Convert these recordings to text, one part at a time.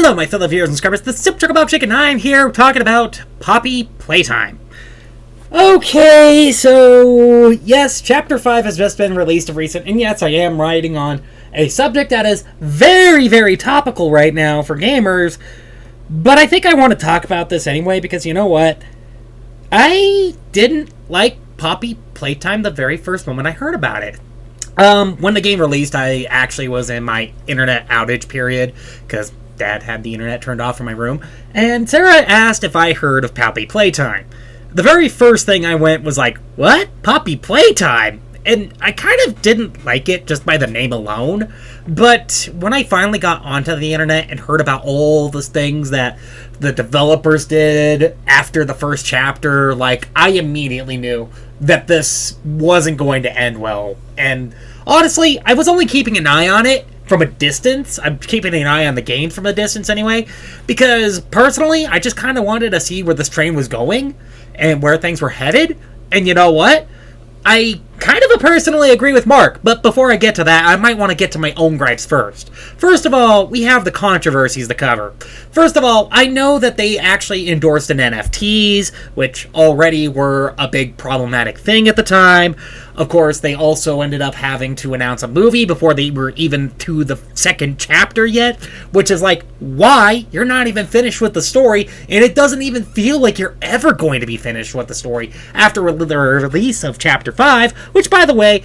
Hello, my fellow viewers and subscribers. This is Supercholatemilkshake, and I'm here talking about Poppy Playtime. Okay, so yes, Chapter 5 has just been released of recent, and yes, I am writing on a subject that is very, very topical right now for gamers, but I think I want to talk about this anyway, because you know what? I didn't like Poppy Playtime the very first moment I heard about it. When the game released, I actually was in my internet outage period, because Dad had the internet turned off in my room, and Sarah asked if I heard of Poppy Playtime. The very first thing I went was like, what? Poppy Playtime? And I kind of didn't like it just by the name alone, but when I finally got onto the internet and heard about all the things that the developers did after the first chapter, like, I immediately knew that this wasn't going to end well. And honestly, I was only keeping an eye on it from a distance. I'm keeping an eye on the game from a distance anyway, because personally, I just kind of wanted to see where this train was going and where things were headed. And you know what? I kind of personally agree with Mark, but before I get to that, I might want to get to my own gripes first. First of all, we have the controversies to cover. First of all, I know that they actually endorsed an NFTs, which already were a big problematic thing at the time. Of course, they also ended up having to announce a movie before they were even to the second chapter yet, which is like, why? You're not even finished with the story, and it doesn't even feel like you're ever going to be finished with the story after the release of Chapter 5, which, by the way,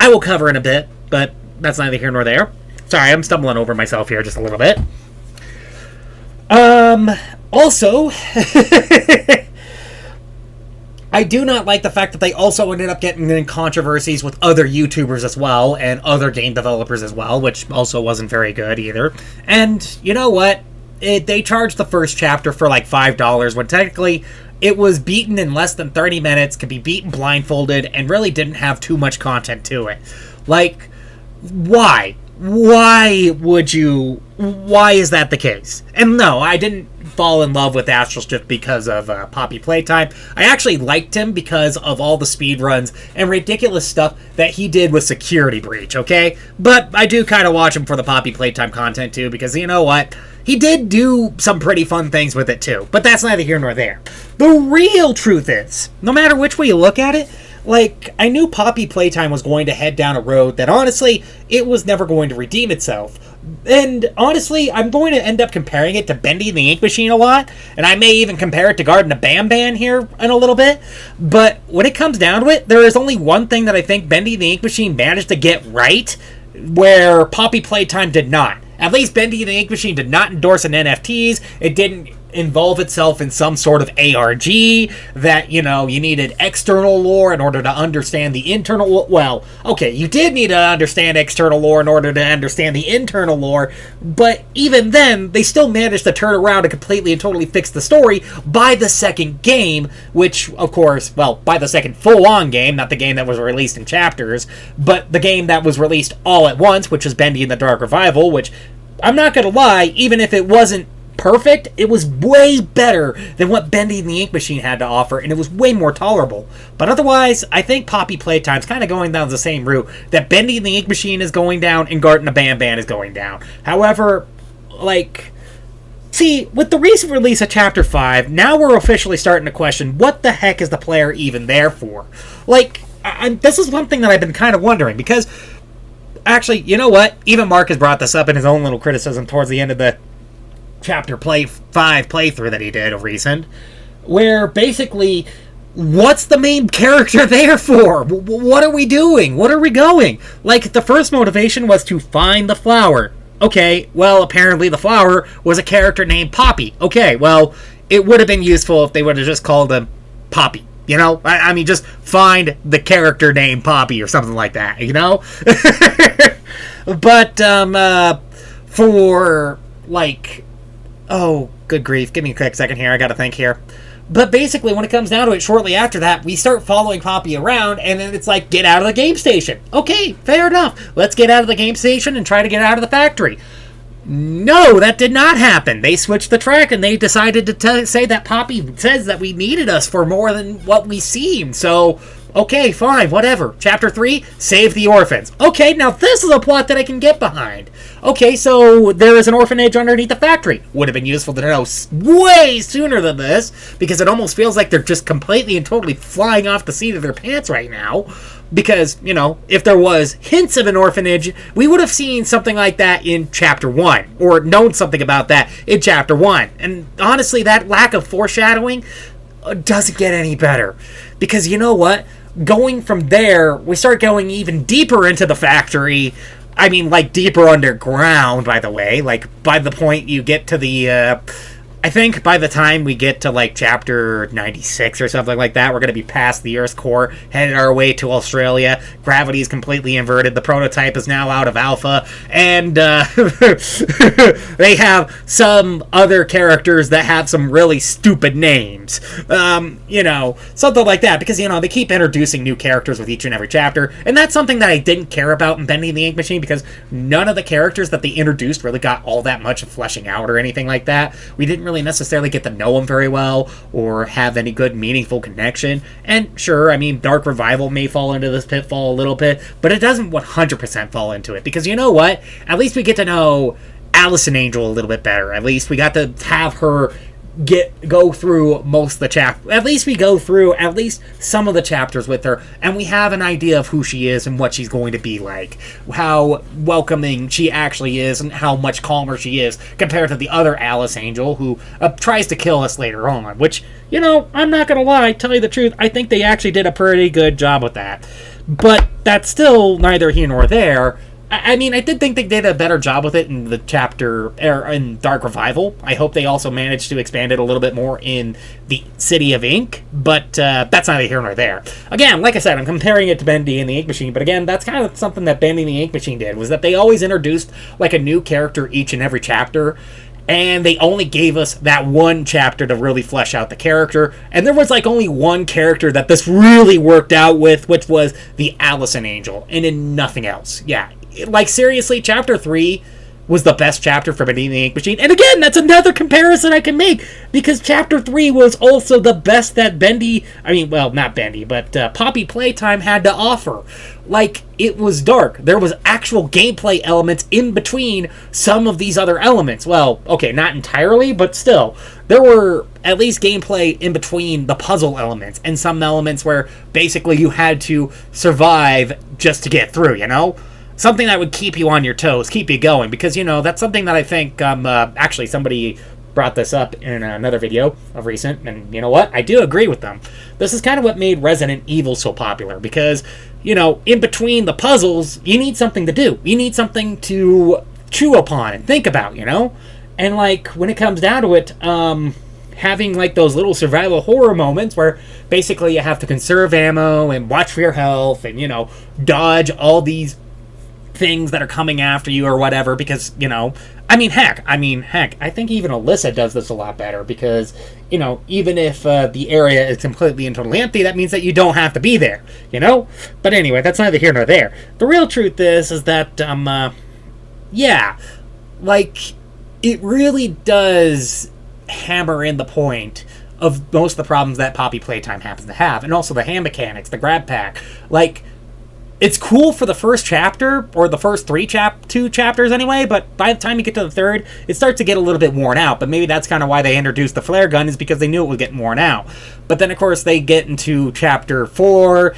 I will cover in a bit, but that's neither here nor there. Sorry, I'm stumbling over myself here just a little bit. Also, I do not like the fact that they also ended up getting in controversies with other YouTubers as well, and other game developers as well, which also wasn't very good either. And you know what? They charged the first chapter for like $5, when technically it was beaten in less than 30 minutes, could be beaten blindfolded, and really didn't have too much content to it. Like, why? Why is that the case? And no, I didn't fall in love with Astral Shift because of Poppy Playtime. I actually liked him because of all the speedruns and ridiculous stuff that he did with Security Breach, okay? But I do kind of watch him for the Poppy Playtime content too, because you know what? He did do some pretty fun things with it too, but that's neither here nor there. The real truth is, no matter which way you look at it, like, I knew Poppy Playtime was going to head down a road that, honestly, it was never going to redeem itself. And, honestly, I'm going to end up comparing it to Bendy and the Ink Machine a lot, and I may even compare it to Garden of Banban here in a little bit. But when it comes down to it, there is only one thing that I think Bendy and the Ink Machine managed to get right, where Poppy Playtime did not. At least Bendy and the Ink Machine did not endorse an NFTs. It didn't involve itself in some sort of ARG that, you know, you needed external lore in order to understand the internal. Well, okay, you did need to understand external lore in order to understand the internal lore, but even then, they still managed to turn around and completely and totally fix the story by the second game, which, of course, well, by the second full-on game, not the game that was released in chapters, but the game that was released all at once, which was Bendy and the Dark Revival, which, I'm not gonna lie, even if it wasn't perfect, it was way better than what Bendy and the Ink Machine had to offer, and it was way more tolerable. But otherwise, I think Poppy Playtime's kind of going down the same route that Bendy and the Ink Machine is going down and Garden of Banban is going down. However, like, see, with the recent release of Chapter 5, now we're officially starting to question what the heck is the player even there for? Like, this is one thing that I've been kind of wondering, because actually, you know what? Even Mark has brought this up in his own little criticism towards the end of the Chapter 5 playthrough that he did of recent, where basically, what's the main character there for? What are we doing? What are we going? Like, the first motivation was to find the flower. Okay, well, apparently the flower was a character named Poppy. Okay, well, it would have been useful if they would have just called him Poppy. You know? I mean, just find the character named Poppy or something like that, you know? But, for, like, oh, good grief. Give me a quick second here. I gotta think here. But basically, when it comes down to it, shortly after that, we start following Poppy around, and then it's like, get out of the game station. Okay, fair enough. Let's get out of the game station and try to get out of the factory. No, that did not happen. They switched the track, and they decided to say that Poppy says that we needed us for more than what we seemed. So, Okay, fine, whatever. Chapter 3, save the orphans. Okay, now this is a plot that I can get behind. Okay, so there is an orphanage underneath the factory. Would have been useful to know way sooner than this, because it almost feels like they're just completely and totally flying off the seat of their pants right now. Because, you know, if there was hints of an orphanage, we would have seen something like that in Chapter 1, or known something about that in Chapter 1. And honestly, that lack of foreshadowing doesn't get any better. Because you know what? Going from there, we start going even deeper into the factory. I mean, like, deeper underground, by the way. Like, by the point you get to the, I think by the time we get to, like, Chapter 96 or something like that, we're going to be past the Earth's core, headed our way to Australia. Gravity is completely inverted. The prototype is now out of alpha. And they have some other characters that have some really stupid names. You know, something like that. Because, you know, they keep introducing new characters with each and every chapter. And that's something that I didn't care about in Bendy and the Ink Machine, because none of the characters that they introduced really got all that much of fleshing out or anything like that. We didn't really necessarily get to know them very well or have any good meaningful connection. And sure, I mean, Dark Revival may fall into this pitfall a little bit, but it doesn't 100% fall into it, because you know what? At least we get to know Allison Angel a little bit better. At least we got to have her go through most of the chapters. At least we go through at least some of the chapters with her, and we have an idea of who she is and what she's going to be like, how welcoming she actually is, and how much calmer she is compared to the other Alice Angel, who tries to kill us later on, which, you know, I'm not gonna lie, tell you the truth, I think they actually did a pretty good job with that. But that's still neither here nor there. I mean, I did think they did a better job with it in the chapter, in Dark Revival. I hope they also managed to expand it a little bit more in the City of Ink, but that's neither here nor there. Again, like I said, I'm comparing it to Bendy and the Ink Machine, but again, that's kind of something that Bendy and the Ink Machine did, was that they always introduced, like, a new character each and every chapter, and they only gave us that one chapter to really flesh out the character, and there was, like, only one character that this really worked out with, which was the Allison Angel, and in nothing else. Yeah. Like, seriously, Chapter 3 was the best chapter for Bendy and the Ink Machine. And again, that's another comparison I can make, because Chapter 3 was also the best that not Bendy, but Poppy Playtime had to offer. Like, it was dark. There was actual gameplay elements in between some of these other elements. Well, okay, not entirely, but still. There were at least gameplay in between the puzzle elements, and some elements where basically you had to survive just to get through, you know? Something that would keep you on your toes, keep you going, because, you know, that's something that I think, actually, somebody brought this up in another video of recent, and you know what? I do agree with them. This is kind of what made Resident Evil so popular, because, you know, in between the puzzles, you need something to do. You need something to chew upon and think about, you know? And, like, when it comes down to it, having, like, those little survival horror moments where basically you have to conserve ammo and watch for your health and, you know, dodge all these things that are coming after you or whatever, because, you know, I mean, heck, I think even Alyssa does this a lot better, because, you know, even if the area is completely and totally empty, that means that you don't have to be there, you know? But anyway, that's neither here nor there. The real truth is that, yeah, like, it really does hammer in the point of most of the problems that Poppy Playtime happens to have, and also the hand mechanics, the grab pack. Like, it's cool for the first chapter, or the first two chapters anyway, but by the time you get to the third, it starts to get a little bit worn out. But maybe that's kind of why they introduced the flare gun, is because they knew it would get worn out. But then, of course, they get into chapter 4,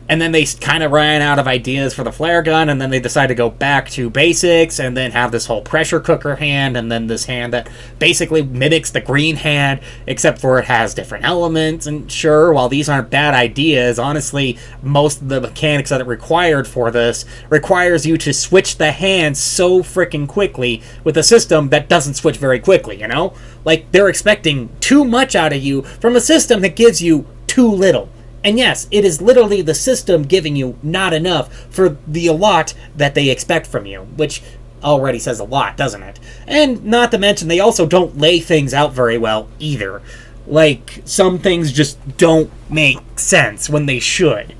and then they kind of ran out of ideas for the flare gun, and then they decide to go back to basics, and then have this whole pressure cooker hand, and then this hand that basically mimics the green hand, except for it has different elements. And sure, while these aren't bad ideas, honestly, most of the mechanics that it required for this requires you to switch the hand so freaking quickly with a system that doesn't switch very quickly, you know? Like, they're expecting too much out of you from a system that gives you too little. And yes, it is literally the system giving you not enough for the lot that they expect from you, which already says a lot, doesn't it? And not to mention, they also don't lay things out very well either. Like, some things just don't make sense when they should.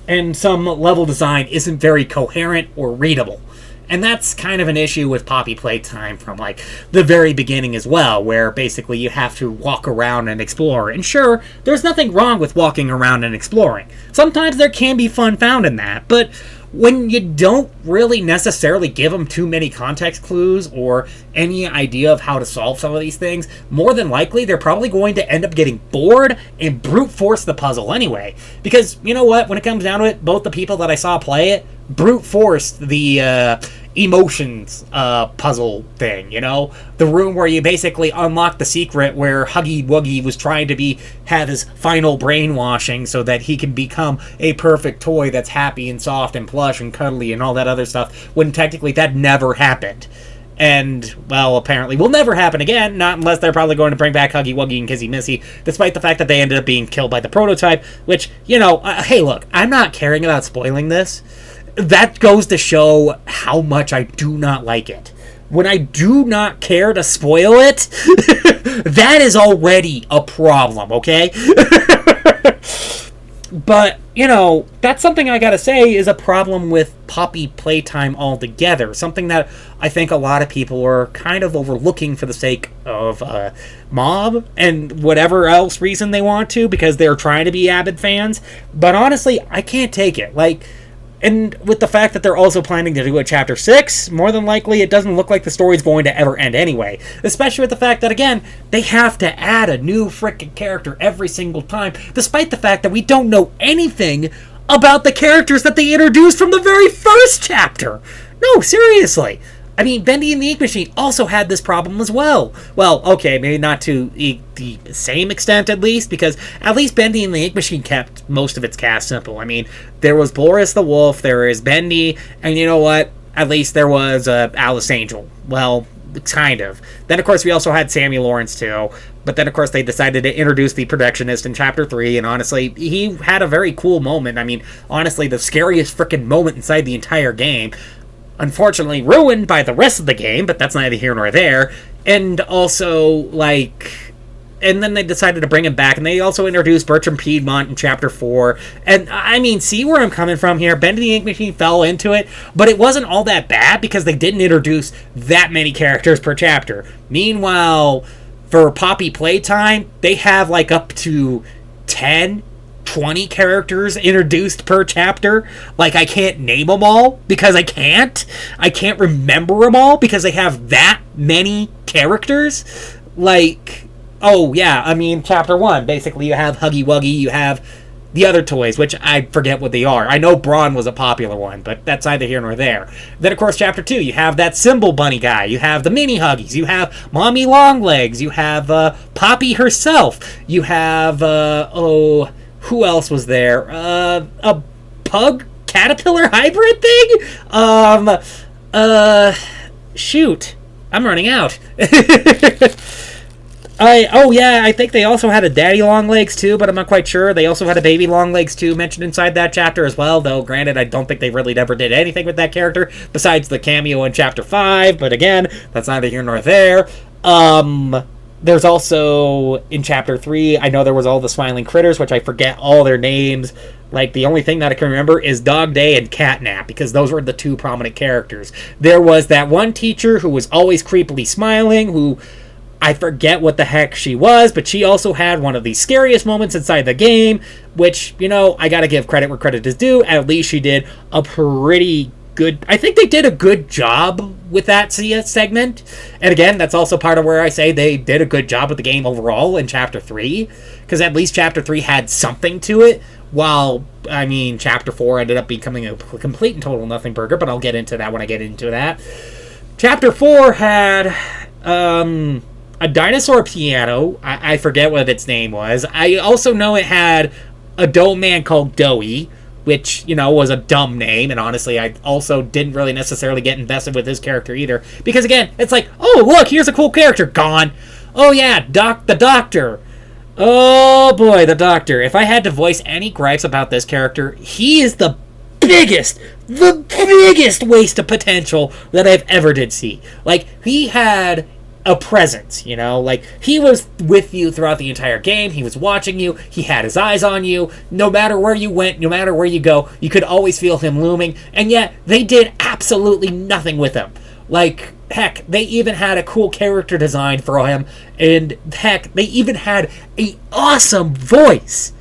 And some level design isn't very coherent or readable. And that's kind of an issue with Poppy Playtime from, like, the very beginning as well, where basically you have to walk around and explore. And sure, there's nothing wrong with walking around and exploring. Sometimes there can be fun found in that, but when you don't really necessarily give them too many context clues or any idea of how to solve some of these things, more than likely they're probably going to end up getting bored and brute force the puzzle anyway. Because, you know what, when it comes down to it, both the people that I saw play it brute forced the emotions puzzle thing, you know? The room where you basically unlock the secret where Huggy Wuggy was trying to have his final brainwashing so that he can become a perfect toy that's happy and soft and plush and cuddly and all that other stuff, when technically that never happened. And, well, apparently will never happen again, not unless they're probably going to bring back Huggy Wuggy and Kissy Missy, despite the fact that they ended up being killed by the prototype, which, you know, hey, look, I'm not caring about spoiling this. That goes to show how much I do not like it. When I do not care to spoil it, that is already a problem, okay? But, you know, that's something I gotta say is a problem with Poppy Playtime altogether. Something that I think a lot of people are kind of overlooking for the sake of mob and whatever else reason they want to, because they're trying to be avid fans. But honestly, I can't take it. Like, and with the fact that they're also planning to do a Chapter 6, more than likely it doesn't look like the story's going to ever end anyway. Especially with the fact that, again, they have to add a new frickin' character every single time, despite the fact that we don't know anything about the characters that they introduced from the very first chapter. No, seriously. I mean, Bendy and the Ink Machine also had this problem as well. Well, okay, maybe not to the same extent at least, because at least Bendy and the Ink Machine kept most of its cast simple. I mean, there was Boris the Wolf, there is Bendy, and you know what? At least there was Alice Angel. Well, kind of. Then, of course, we also had Sammy Lawrence, too. But then, of course, they decided to introduce the Projectionist in Chapter 3, and honestly, he had a very cool moment. I mean, honestly, the scariest frickin' moment inside the entire game. Unfortunately ruined by the rest of the game, but that's neither here nor there. And also, like, and then they decided to bring him back, and they also introduced Bertram Piedmont in Chapter 4. And, I mean, see where I'm coming from here? Bendy the Ink Machine fell into it, but it wasn't all that bad because they didn't introduce that many characters per chapter. Meanwhile, for Poppy Playtime, they have, like, up to 10, 20 characters introduced per chapter. Like, I can't name them all because I can't remember them all because they have that many characters. Like, oh yeah, I mean, Chapter 1, basically you have Huggy Wuggy, you have the other toys, which I forget what they are. I know Brawn was a popular one, but that's neither here nor there. Then, of course, Chapter 2, you have that Symbol Bunny guy, you have the Mini Huggies, you have Mommy Longlegs, you have Poppy herself, you have, who else was there? A pug caterpillar hybrid thing? Shoot. I'm running out. I think they also had a Daddy Longlegs too, but I'm not quite sure. They also had a Baby Longlegs too mentioned inside that chapter as well, though granted, I don't think they really never did anything with that character besides the cameo in Chapter 5, but again, that's neither here nor there. There's also, in Chapter 3, I know there was all the Smiling Critters, which I forget all their names. Like, the only thing that I can remember is Dog Day and Catnap, because those were the two prominent characters. There was that one teacher who was always creepily smiling, who I forget what the heck she was, but she also had one of the scariest moments inside the game, which, you know, I gotta give credit where credit is due. At least she did a pretty good, I think they did a good job with that segment. And again, that's also part of where I say they did a good job with the game overall in Chapter 3, because at least Chapter 3 had something to it, while, I mean, Chapter 4 ended up becoming a complete and total nothing burger, but I'll get into that when I get into that. Chapter 4 had a dinosaur piano. I forget what its name was. I also know it had a dough man called Doughy, which, you know, was a dumb name, and honestly, I also didn't really necessarily get invested with his character either, because again, it's like, oh, look, here's a cool character, gone. Oh yeah, the Doctor. Oh boy, the Doctor. If I had to voice any gripes about this character, he is the biggest waste of potential that I've ever did see. Like, he had a presence, you know, like, he was with you throughout the entire game, he was watching you, he had his eyes on you, no matter where you went, no matter where you go, you could always feel him looming, and yet, they did absolutely absolutely nothing with him. Like, heck, they even had a cool character design for him, and heck, they even had an awesome voice.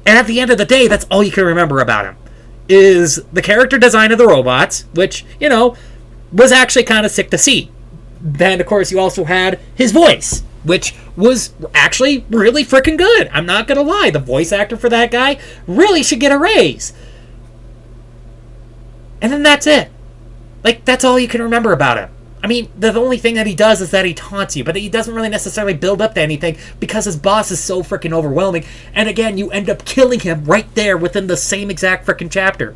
And at the end of the day, that's all you can remember about him, is the character design of the robots, which, you know, was actually kind of sick to see. Then, of course, you also had his voice, which was actually really freaking good. I'm not gonna lie, the voice actor for that guy really should get a raise. And then that's it. Like, that's all you can remember about him. I mean, the only thing that he does is that he taunts you, but he doesn't really necessarily build up to anything because his boss is so freaking overwhelming. And again, you end up killing him right there within the same exact freaking chapter.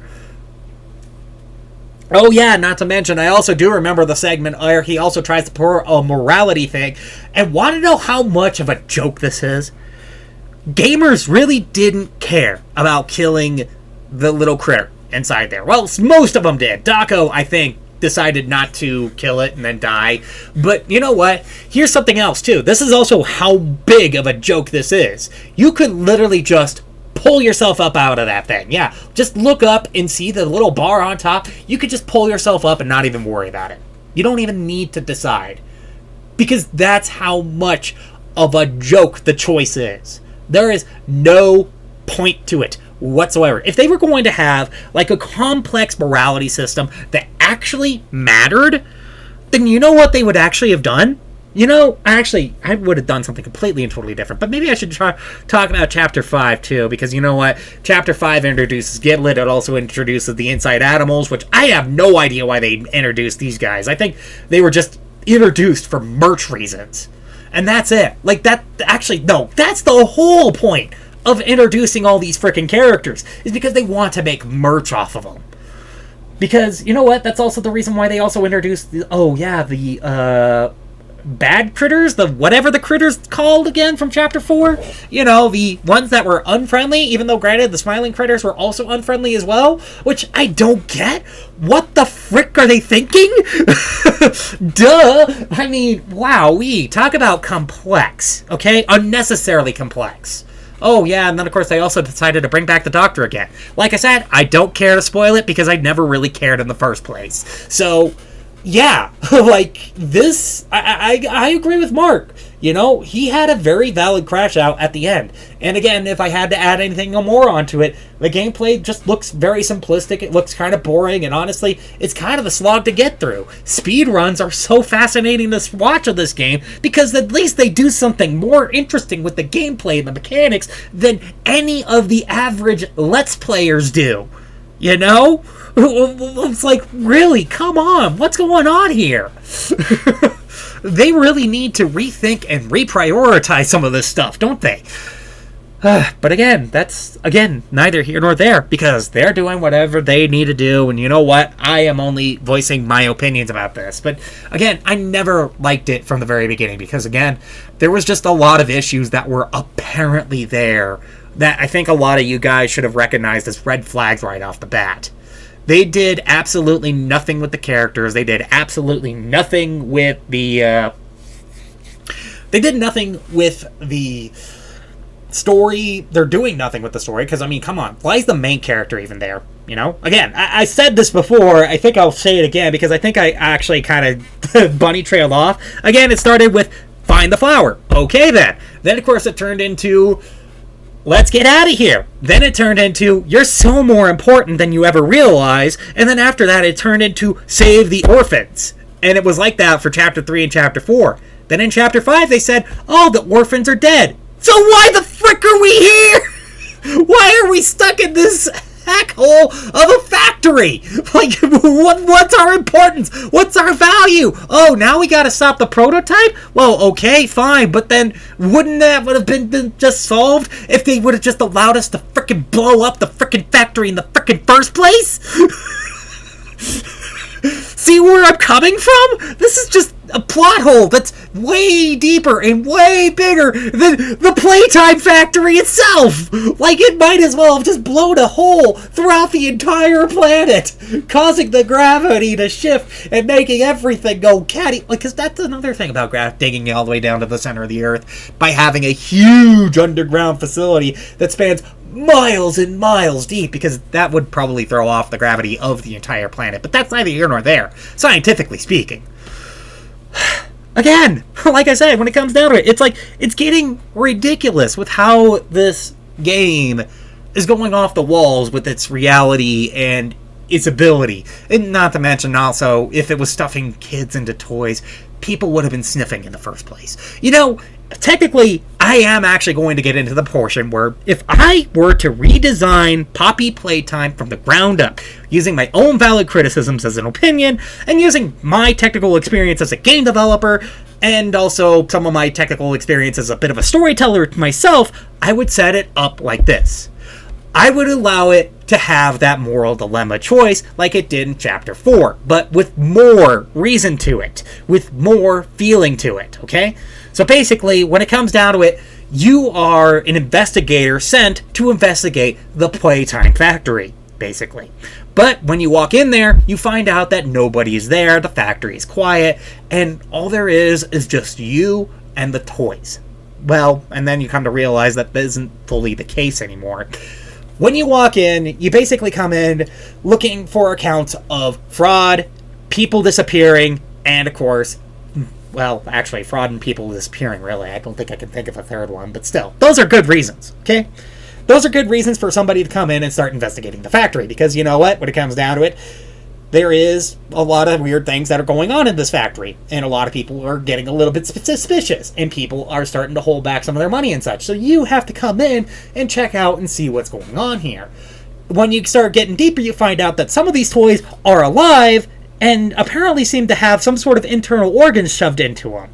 Oh yeah, not to mention, I also do remember the segment where he also tries to pour a morality thing. And want to know how much of a joke this is? Gamers really didn't care about killing the little critter inside there. Well, most of them did. Daco, I think, decided not to kill it and then die. But you know what? Here's something else too. This is also how big of a joke this is. You could literally just pull yourself up out of that thing. Yeah, just look up and see the little bar on top. You could just pull yourself up and not even worry about it. You don't even need to decide. Because that's how much of a joke the choice is. There is no point to it whatsoever. If they were going to have like a complex morality system that actually mattered, then you know what they would actually have done? You know, actually, I would have done something completely and totally different. But maybe I should talk about Chapter 5 too, because you know what? Chapter 5 introduces Giblet. It also introduces the Inside Animals, which I have no idea why they introduced these guys. I think they were just introduced for merch reasons. And that's it. Like, that, actually, no, that's the whole point of introducing all these freaking characters, is because they want to make merch off of them. Because, you know what, that's also the reason why they also introduced the bad critters, the whatever the critters called again from Chapter 4. You know, the ones that were unfriendly, even though granted the smiling critters were also unfriendly as well, which I don't get. What the frick are they thinking? Duh! I mean, wow, talk about complex, okay? Unnecessarily complex. Oh, yeah, and then, of course, they also decided to bring back the Doctor again. Like I said, I don't care to spoil it because I never really cared in the first place. So, yeah, like, this, I agree with Mark. You know, he had a very valid crash out at the end. And again, if I had to add anything more onto it, the gameplay just looks very simplistic. It looks kind of boring, and honestly, it's kind of a slog to get through. Speedruns are so fascinating to watch of this game because at least they do something more interesting with the gameplay and the mechanics than any of the average Let's Players do. You know? It's like, really, come on, what's going on here? They really need to rethink and reprioritize some of this stuff, don't they? But again, that's, neither here nor there, because they're doing whatever they need to do, and you know what? I am only voicing my opinions about this. But again, I never liked it from the very beginning, because again, there was just a lot of issues that were apparently there that I think a lot of you guys should have recognized as red flags right off the bat. They did absolutely nothing with the characters. They did absolutely nothing with the... They did nothing with the story. They're doing nothing with the story, because, I mean, come on. Why is the main character even there? You know? Again, I said this before. I think I'll say it again, because I think I actually kind of bunny trailed off. Again, it started with, find the flower. Okay, then. Then, of course, it turned into... let's get out of here. Then it turned into, you're so more important than you ever realize. And then after that, it turned into, save the orphans. And it was like that for Chapter 3 and Chapter 4. Then in Chapter 5, they said, oh, the orphans are dead. So why the frick are we here? Why are we stuck in this heck hole of a factory? Like, what's our importance? What's our value? Oh, now we gotta stop the prototype? Well, okay, fine, but then wouldn't that would have been just solved if they would have just allowed us to frickin' blow up the frickin' factory in the frickin' first place? See where I'm coming from? This is just a plot hole that's way deeper and way bigger than the Playtime factory itself. Like, it might as well have just blown a hole throughout the entire planet, causing the gravity to shift and making everything go catty. Because that's another thing about digging all the way down to the center of the Earth by having a huge underground facility that spans miles and miles deep, because that would probably throw off the gravity of the entire planet. But that's neither here nor there, scientifically speaking. Again, like I said, when it comes down to it, it's like, it's getting ridiculous with how this game is going off the walls with its reality and its ability. And not to mention also, if it was stuffing kids into toys, people would have been sniffing in the first place. You know, technically, I am actually going to get into the portion where if I were to redesign Poppy Playtime from the ground up, using my own valid criticisms as an opinion, and using my technical experience as a game developer, and also some of my technical experience as a bit of a storyteller myself, I would set it up like this. I would allow it to have that moral dilemma choice like it did in Chapter 4, but with more reason to it, with more feeling to it, okay? So basically, when it comes down to it, you are an investigator sent to investigate the Playtime Factory, basically. But when you walk in there, you find out that nobody is there, the factory is quiet, and all there is just you and the toys. Well, and then you come to realize that isn't fully the case anymore. When you walk in, you basically come in looking for accounts of fraud, people disappearing, and of course, well, actually, fraud and people disappearing, really. I don't think I can think of a third one, but still, those are good reasons, okay? Those are good reasons for somebody to come in and start investigating the factory, because you know what? When it comes down to it, there is a lot of weird things that are going on in this factory, and a lot of people are getting a little bit suspicious, and people are starting to hold back some of their money and such. So you have to come in and check out and see what's going on here. When you start getting deeper, you find out that some of these toys are alive and apparently seem to have some sort of internal organs shoved into them.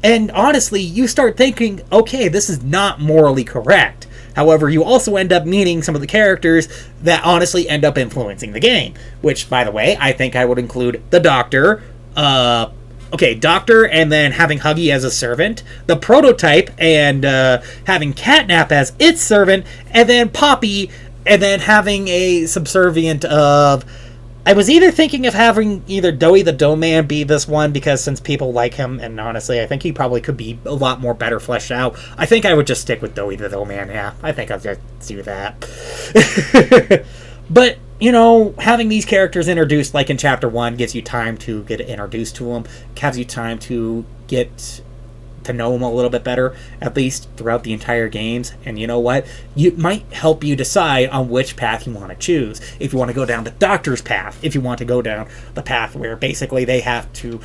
And honestly, you start thinking, okay, this is not morally correct. However, you also end up meeting some of the characters that honestly end up influencing the game. Which, by the way, I think I would include the Doctor. Doctor, and then having Huggy as a servant. The Prototype, and having Catnap as its servant. And then Poppy, and then having a subservient of... I was either thinking of having either Doughy the Dough Man be this one, because since people like him, and honestly, I think he probably could be a lot more better fleshed out. I think I would just stick with Doughy the Dough Man, yeah. I think I'll just do that. But, you know, having these characters introduced, like in Chapter 1, gives you time to get introduced to them, gives you time to get to know them a little bit better, at least throughout the entire games. And you know what? It might help you decide on which path you want to choose. If you want to go down the Doctor's path, if you want to go down the path where basically they have to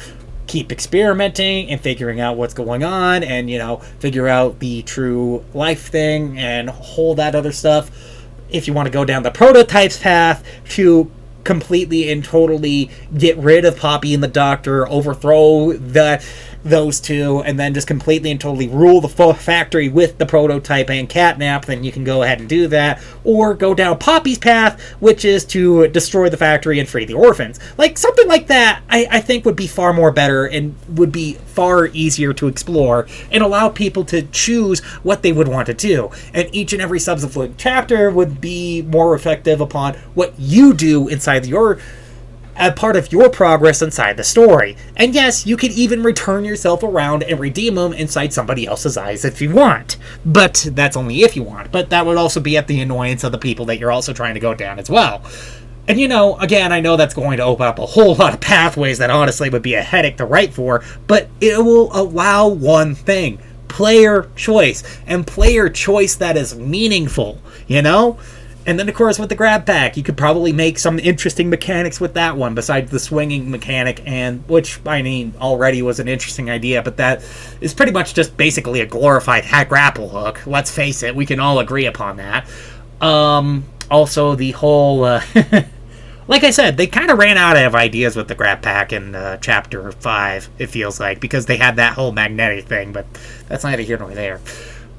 keep experimenting and figuring out what's going on, and, you know, figure out the true life thing and whole that other stuff. If you want to go down the Prototype's path to completely and totally get rid of Poppy and the Doctor, overthrow those two, and then just completely and totally rule the factory with the Prototype and Catnap, then you can go ahead and do that. Or go down Poppy's path, which is to destroy the factory and free the orphans. Like, something like that, I think would be far more better, and would be far easier to explore, and allow people to choose what they would want to do. And each and every subsequent chapter would be more effective upon what you do inside your part of your progress inside the story. And yes, you can even return yourself around and redeem them inside somebody else's eyes if you want. But that's only if you want. But that would also be at the annoyance of the people that you're also trying to go down as well. And you know, again, I know that's going to open up a whole lot of pathways that honestly would be a headache to write for, but it will allow one thing: player choice. And player choice that is meaningful, you know? And then, of course, with the grab pack, you could probably make some interesting mechanics with that one, besides the swinging mechanic, and which, I mean, already was an interesting idea, but that is pretty much just basically a glorified grapple hook. Let's face it, we can all agree upon that. Also, the whole... like I said, they kind of ran out of ideas with the grab pack in Chapter 5, it feels like, because they had that whole magnetic thing, but that's neither here nor there.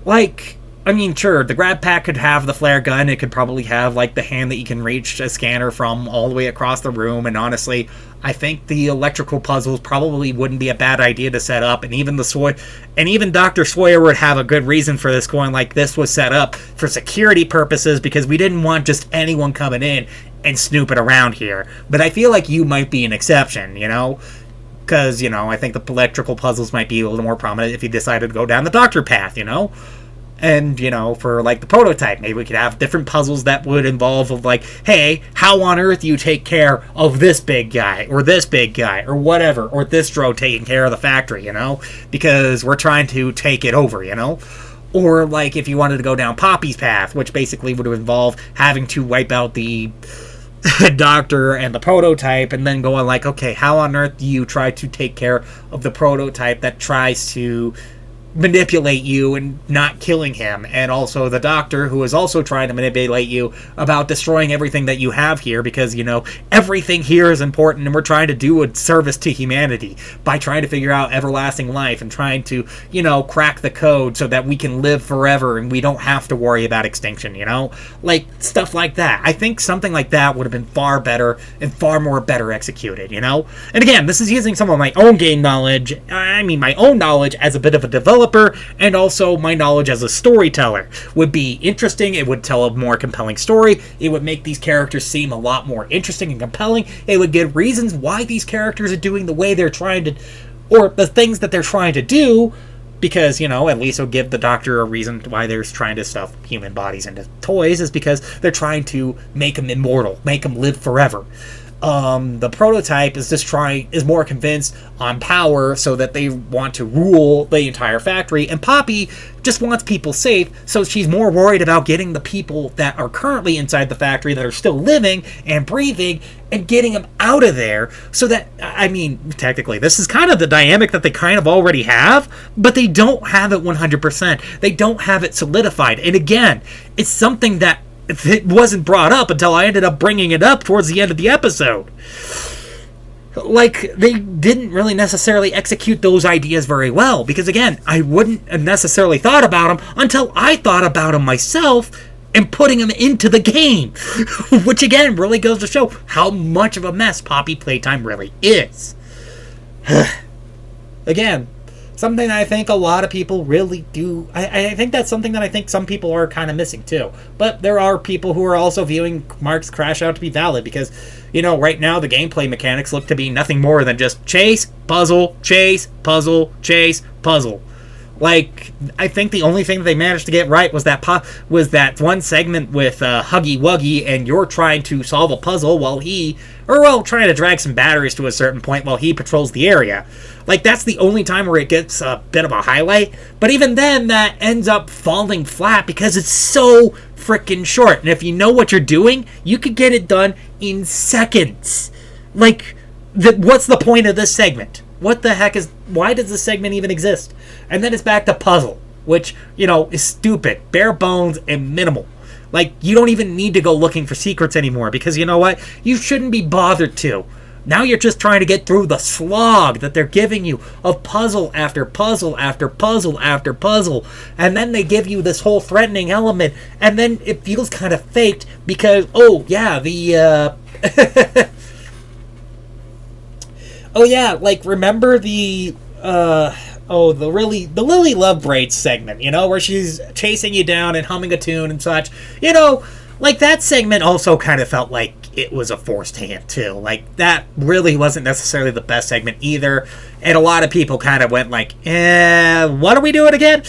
Like... I mean, sure, the grab pack could have the flare gun. It could probably have, like, the hand that you can reach a scanner from all the way across the room. And honestly, I think the electrical puzzles probably wouldn't be a bad idea to set up. And even even Dr. Sawyer would have a good reason for this, going like, this was set up for security purposes because we didn't want just anyone coming in and snooping around here. But I feel like you might be an exception, you know? Because, you know, I think the electrical puzzles might be a little more prominent if you decided to go down the Doctor path, you know? And, for, like, the prototype, maybe we could have different puzzles that would involve, of like, hey, how on earth do you take care of this big guy, or this big guy, or whatever, or this drone taking care of the factory, because we're trying to take it over, Or, like, if you wanted to go down Poppy's path, which basically would involve having to wipe out the doctor and the prototype, and then going like, okay, how on earth do you try to take care of the prototype that tries to manipulate you and not killing him, and also the doctor who is also trying to manipulate you about destroying everything that you have here, because everything here is important, and we're trying to do a service to humanity by trying to figure out everlasting life and trying to crack the code so that we can live forever and we don't have to worry about extinction, like stuff like that. I think something like that would have been far better and far more better executed, and again, this is using some of my own game knowledge, my own knowledge as a bit of a developer, and also my knowledge as a storyteller. Would be interesting. It would tell a more compelling story. It would make these characters seem a lot more interesting and compelling. It would give reasons why these characters are doing the way they're trying to, or the things that they're trying to do, because, at least it'll give the doctor a reason why they're trying to stuff human bodies into toys, is because they're trying to make them immortal, make them live forever. The prototype is more convinced on power, so that they want to rule the entire factory, and Poppy just wants people safe, so she's more worried about getting the people that are currently inside the factory that are still living and breathing and getting them out of there, so that, technically this is kind of the dynamic that they kind of already have, but they don't have it 100%. They don't have it solidified, and again, it's something that it wasn't brought up until I ended up bringing it up towards the end of the episode. Like, they didn't really necessarily execute those ideas very well, because again, I wouldn't have necessarily thought about them until I thought about them myself and putting them into the game. Which again, really goes to show how much of a mess Poppy Playtime really is. Again, something I think a lot of people really do. I think that's something that I think some people are kind of missing too. But there are people who are also viewing Mark's Crash Out to be valid, because, right now the gameplay mechanics look to be nothing more than just chase, puzzle, chase, puzzle, chase, puzzle. Like, I think the only thing that they managed to get right was that one segment with Huggy Wuggy, and you're trying to solve a puzzle while trying to drag some batteries to a certain point while he patrols the area. Like, that's the only time where it gets a bit of a highlight. But even then, that ends up falling flat because it's so freaking short. And if you know what you're doing, you could get it done in seconds. Like, what's the point of this segment? Why does this segment even exist? And then it's back to puzzle, which, is stupid, bare bones, and minimal. Like, you don't even need to go looking for secrets anymore, because you know what? You shouldn't be bothered to. Now you're just trying to get through the slog that they're giving you of puzzle after puzzle after puzzle after puzzle. And then they give you this whole threatening element, and then it feels kind of faked because, oh yeah, remember the Lily Love Braids segment, where she's chasing you down and humming a tune and such. Like, that segment also kind of felt like it was a forced hand, too. Like, that really wasn't necessarily the best segment either. And a lot of people kind of went like, what are we doing again?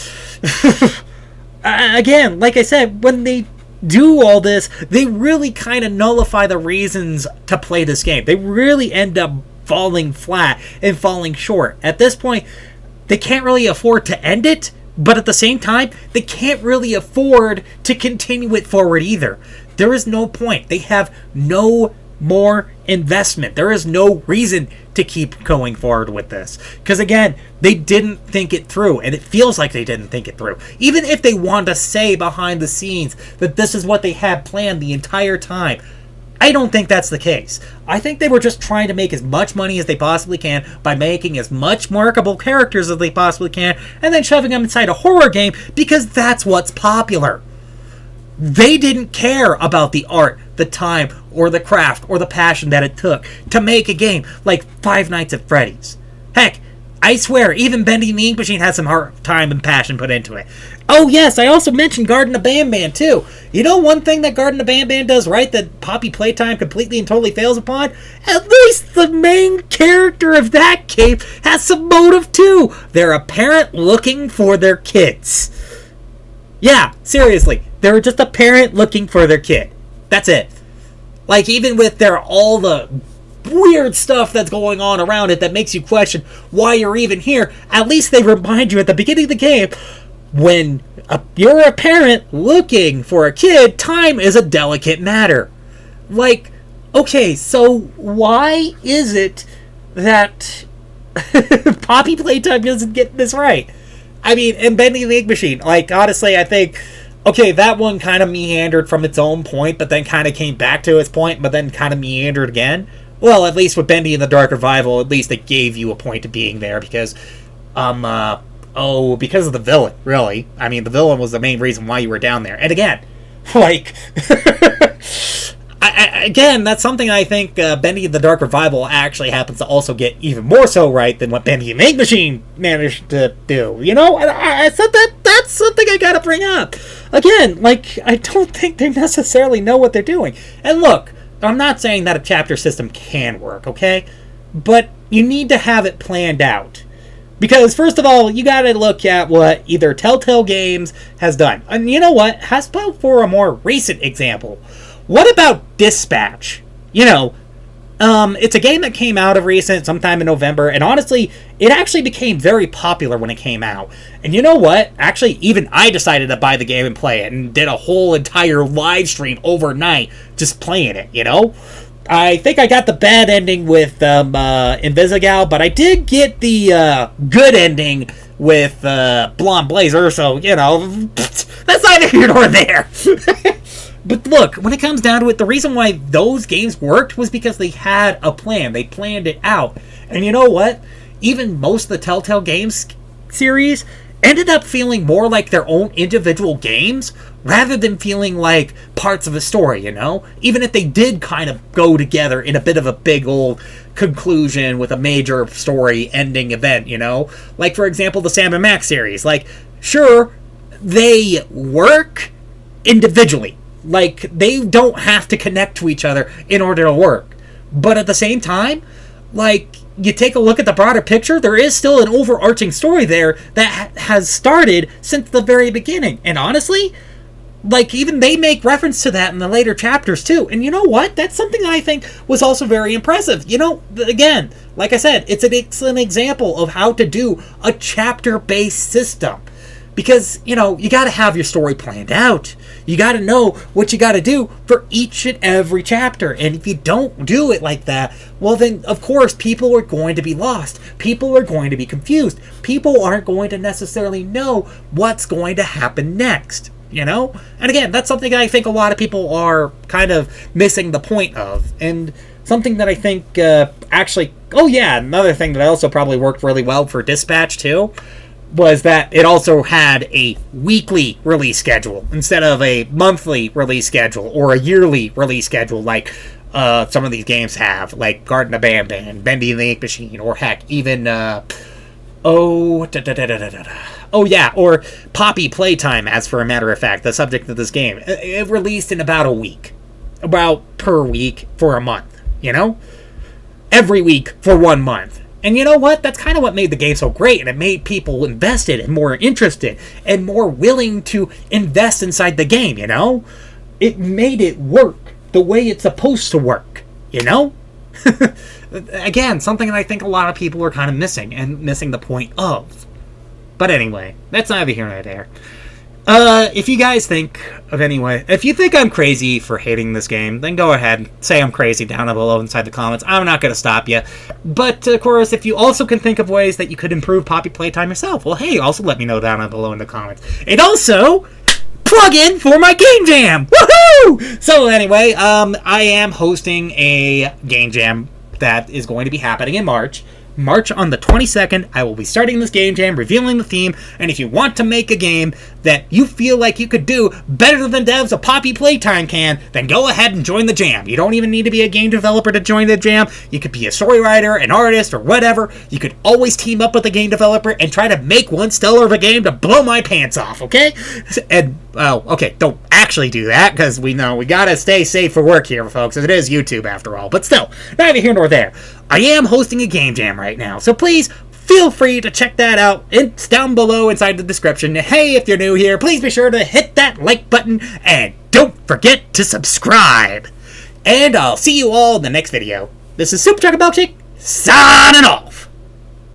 Again, like I said, when they do all this, they really kind of nullify the reasons to play this game. They really end up falling flat and falling short. At this point, they can't really afford to end it, but at the same time, they can't really afford to continue it forward either. There is no point. They have no more investment. There is no reason to keep going forward with this. Because again, they didn't think it through, and it feels like they didn't think it through. Even if they wanted to say behind the scenes that this is what they had planned the entire time, I don't think that's the case. I think they were just trying to make as much money as they possibly can by making as much marketable characters as they possibly can, and then shoving them inside a horror game because that's what's popular. They didn't care about the art, the time, or the craft, or the passion that it took to make a game like Five Nights at Freddy's. Heck, I swear, even Bendy the Ink Machine had some hard time and passion put into it. Oh yes, I also mentioned Garden of Bam Bam too. You know one thing that Garden of Bam Bam does right that Poppy Playtime completely and totally fails upon? At least the main character of that game has some motive too. They're a parent looking for their kids. Yeah, seriously. They're just a parent looking for their kid. That's it. Like, even with all the weird stuff that's going on around it that makes you question why you're even here, at least they remind you at the beginning of the game, when you're a parent looking for a kid, time is a delicate matter. Like, okay, so why is it that Poppy Playtime doesn't get this right? I mean, and Bendy the Ink Machine, like, honestly, I think, okay, that one kind of meandered from its own point, but then kind of came back to its point, but then kind of meandered again. Well, at least with Bendy and the Dark Revival, at least it gave you a point of being there, because, because of the villain, really. I mean, the villain was the main reason why you were down there. And again, like, again, that's something I think Bendy and the Dark Revival actually happens to also get even more so right than what Bendy and the Ink Machine managed to do. You know, I said that's something I gotta bring up. Again, like, I don't think they necessarily know what they're doing. And look, I'm not saying that a chapter system can work, okay? But you need to have it planned out. Because, first of all, you gotta look at what either Telltale Games has done. And you know what? How about for a more recent example? What about Dispatch? You know, it's a game that came out of recent, sometime in November, and honestly, it actually became very popular when it came out. And you know what? Actually, even I decided to buy the game and play it, and did a whole entire live stream overnight just playing it, you know? I think I got the bad ending with Invisigal, but I did get the good ending with Blonde Blazer, so, you know, that's neither here nor there. But look, when it comes down to it, the reason why those games worked was because they had a plan. They planned it out. And you know what? Even most of the Telltale Games series ended up feeling more like their own individual games rather than feeling like parts of a story, you know? Even if they did kind of go together in a bit of a big old conclusion with a major story ending event, you know? Like, for example, the Sam & Max series. Like, sure, they work individually. Like, they don't have to connect to each other in order to work. But at the same time, like, you take a look at the broader picture, there is still an overarching story there that has started since the very beginning. And honestly, like, even they make reference to that in the later chapters, too. And you know what? That's something I think was also very impressive. You know, again, like I said, it's an excellent example of how to do a chapter-based system. Because, you know, you got to have your story planned out. You got to know what you got to do for each and every chapter. And if you don't do it like that, well then, of course, people are going to be lost. People are going to be confused. People aren't going to necessarily know what's going to happen next. You know? And again, that's something I think a lot of people are kind of missing the point of. And something that I think actually... Oh yeah, another thing that also probably worked really well for Dispatch too was that it also had a weekly release schedule instead of a monthly release schedule or a yearly release schedule like some of these games have, like Garden of Banban, Bendy and the Ink Machine, or heck, even or Poppy Playtime, as for a matter of fact, the subject of this game. It released in about a week. About per week for a month, you know? Every week for 1 month. And you know what? That's kind of what made the game so great, and it made people invested and more interested and more willing to invest inside the game, you know? It made it work the way it's supposed to work, you know? Again, something that I think a lot of people are kind of missing, and missing the point of. But anyway, that's neither here nor there. If you guys think if you think I'm crazy for hating this game, then go ahead, say I'm crazy down below inside the comments. I'm not going to stop you. But, of course, if you also can think of ways that you could improve Poppy Playtime yourself, well, hey, also let me know down below in the comments. And also, plug in for my game jam! Woohoo! So, anyway, I am hosting a game jam that is going to be happening in March. March on the 22nd, I will be starting this game jam, revealing the theme, and if you want to make a game that you feel like you could do better than devs of Poppy Playtime can, then go ahead and join the jam. You don't even need to be a game developer to join the jam. You could be a story writer, an artist, or whatever. You could always team up with a game developer and try to make one stellar of a game to blow my pants off, okay? And, okay, don't actually do that, because we know we gotta stay safe for work here, folks. It is YouTube, after all. But still, neither here nor there. I am hosting a game jam right now, so please feel free to check that out. It's down below inside the description. Hey, if you're new here, please be sure to hit that like button and don't forget to subscribe. And I'll see you all in the next video. This is Superchocolatemilkshake, signing off.